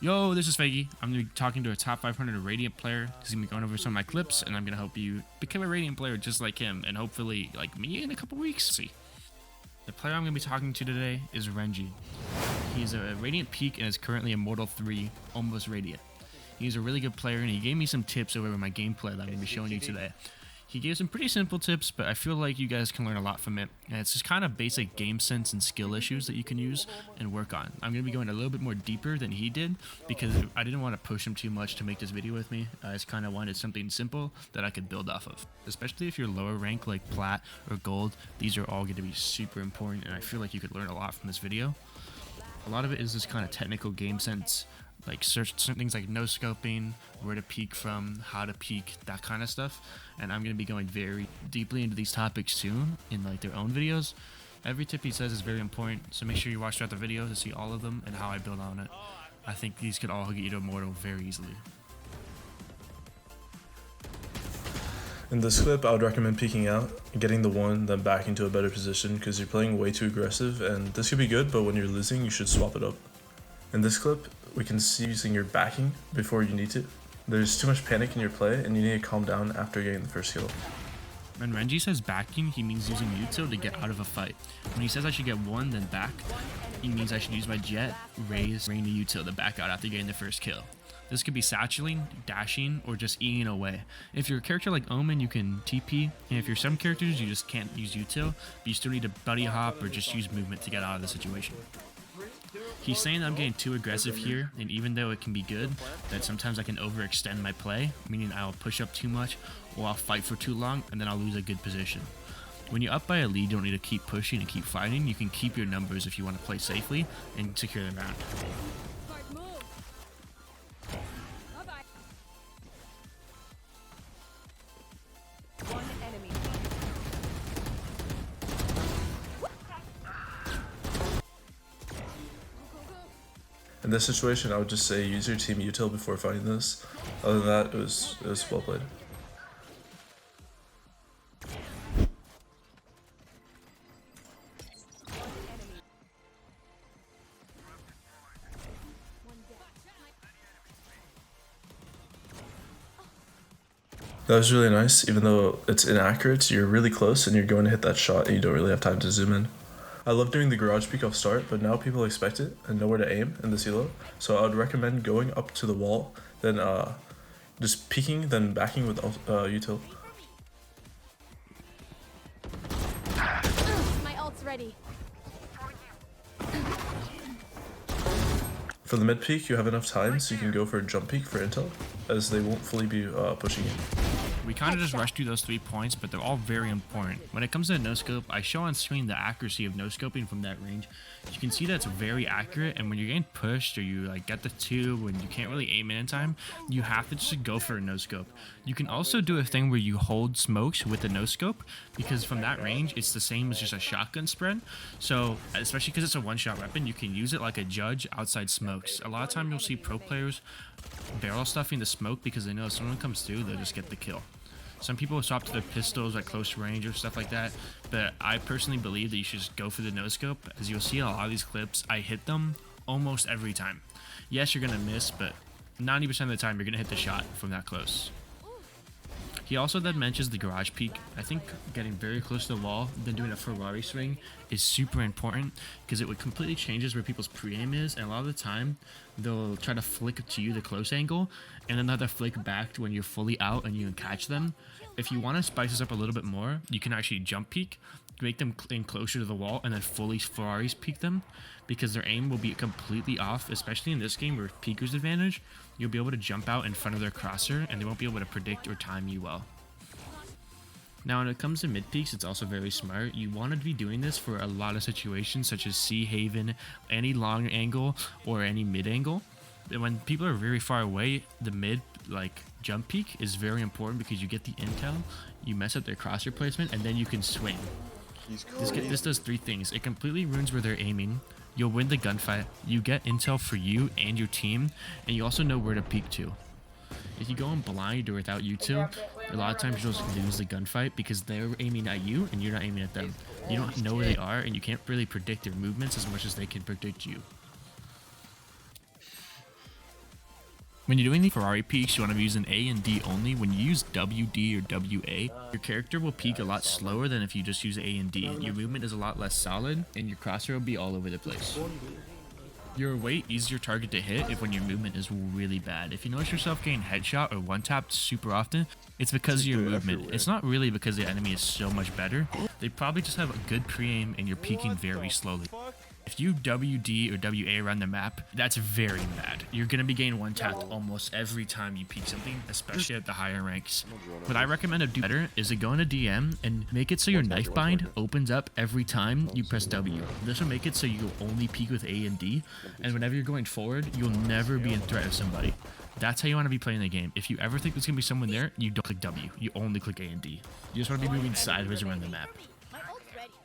Yo, this is Faggy. I'm going to be talking to a top 500 Radiant player. He's going to be going over some of my clips, and I'm going to help you become a Radiant player just like him, and hopefully like me in a couple weeks. See. The player I'm going to be talking to today is Renji. He's a Radiant Peak and is currently Immortal 3, almost Radiant. He's a really good player, and he gave me some tips over my gameplay that I'm going to be showing you today. He gave some pretty simple tips, but I feel like you guys can learn a lot from it. And it's just kind of basic game sense and skill issues that you can use and work on. I'm going to be going a little bit more deeper than he did because I didn't want to push him too much to make this video with me. I just kind of wanted something simple that I could build off of. Especially if you're lower rank like Plat or Gold, these are all going to be super important, and I feel like you could learn a lot from this video. A lot of it is this kind of technical game sense, like certain things like no scoping, where to peek from, how to peek, that kind of stuff. And I'm going to be going very deeply into these topics soon in like their own videos. Every tip he says is very important, so make sure you watch throughout the video to see all of them and how I build on it. I think these could all get you to Immortal very easily. In this clip, I would recommend peeking out, getting the one, then back into a better position because you're playing way too aggressive, and this could be good, but when you're losing, you should swap it up. In this clip, we can see using your backing before you need to. There's too much panic in your play, and you need to calm down after getting the first kill. When Renji says backing, he means using util to get out of a fight. When he says I should get one, then back, he means I should use my jet, raise, rain the util to back out after getting the first kill. This could be satcheling, dashing, or just Eing away. If you're a character like Omen, you can TP, and if you're some characters, you just can't use util, but you still need to buddy hop or just use movement to get out of the situation. He's saying that I'm getting too aggressive here, and even though it can be good, that sometimes I can overextend my play, meaning I'll push up too much, or I'll fight for too long, and then I'll lose a good position. When you're up by a lead, you don't need to keep pushing and keep fighting. You can keep your numbers if you want to play safely and secure the round. In this situation, I would just say use your team util before fighting this. Other than that, it was well played. That was really nice. Even though it's inaccurate, you're really close and you're going to hit that shot and you don't really have time to zoom in. I love doing the garage peek off start, but now people expect it and know where to aim in this elo. So I would recommend going up to the wall, then just peeking, then backing with util. My ult's ready. For the mid peek, you have enough time so you can go for a jump peek for intel, as they won't fully be pushing you. We kind of just rushed through those 3 points, but they're all very important. When it comes to no-scope, I show on screen the accuracy of no-scoping from that range. You can see that's very accurate, and when you're getting pushed or you like get the tube and you can't really aim in time, you have to just go for a no-scope. You can also do a thing where you hold smokes with the no-scope, because from that range, it's the same as just a shotgun spread. So, especially because it's a one-shot weapon, you can use it like a judge outside smokes. A lot of time you'll see pro players barrel stuffing the smoke because they know if someone comes through, they'll just get the kill. Some people swap to their pistols at close range or stuff like that, but I personally believe that you should just go for the no-scope. As you'll see in a lot of these clips, I hit them almost every time. Yes, you're going to miss, but 90% of the time you're going to hit the shot from that close. He also then mentions the garage peek. I think getting very close to the wall, then doing a Ferrari swing is super important because it would completely changes where people's pre-aim is, and a lot of the time they'll try to flick to you the close angle and then another flick back to when you're fully out and you can catch them. If you want to spice this up a little bit more, you can actually jump peek, make them in closer to the wall, and then fully Ferraris peek them because their aim will be completely off, especially in this game where peeker's advantage. You'll be able to jump out in front of their crosser and they won't be able to predict or time you well. Now when it comes to mid peeks, it's also very smart. You want to be doing this for a lot of situations such as C Haven, any long angle or any mid angle. And when people are very far away, the mid like jump peek is very important because you get the intel, you mess up their crosshair placement, and then you can swing. This does 3 things. It completely ruins where they're aiming. You'll win the gunfight. You get intel for you and your team, and you also know where to peek to. If you go in blind or without util, a lot of times you'll just lose the gunfight because they're aiming at you and you're not aiming at them. You don't know where they are, and you can't really predict their movements as much as they can predict you. When you're doing the Ferrari peaks, you want to be using A and D only. When you use WD or WA, your character will peak a lot slower than if you just use A and D. Your movement is a lot less solid, and your crosshair will be all over the place. You're a way easier target to hit if when your movement is really bad. If you notice yourself getting headshot or one-tapped super often, it's because of your movement. It's not really because the enemy is so much better. They probably just have a good pre-aim and you're peeking very slowly. If you WD or WA around the map, that's very bad. You're going to be getting one-tapped almost every time you peek something, especially at the higher ranks. What I recommend to do better is to go into DM and make it so your knife bind opens up every time you press W. This will make it so you only peek with A and D, and whenever you're going forward, you'll never be in threat of somebody. That's how you want to be playing the game. If you ever think there's going to be someone there, you don't click W. You only click A and D. You just want to be moving sideways around the map.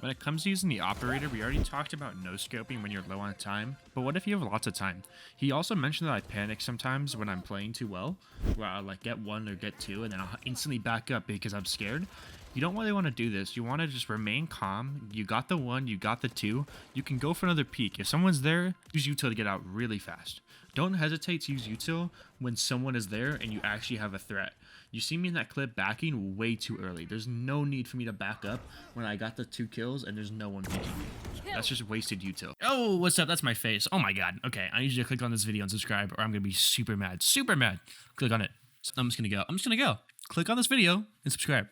When it comes to using the operator, we already talked about no-scoping when you're low on time, but what if you have lots of time? He also mentioned that I panic sometimes when I'm playing too well, where I'll like get one or get two, and then I'll instantly back up because I'm scared. You don't really want to do this. You want to just remain calm. You got the one, you got the two. You can go for another peek. If someone's there, use util to get out really fast. Don't hesitate to use util when someone is there and you actually have a threat. You see me in that clip backing way too early. There's no need for me to back up when I got the 2 kills and there's no one peeking me. That's just wasted util. Oh, what's up? That's my face. Oh my god. Okay, I need you to click on this video and subscribe or I'm going to be super mad. Super mad. Click on it. I'm just going to go. Click on this video and subscribe.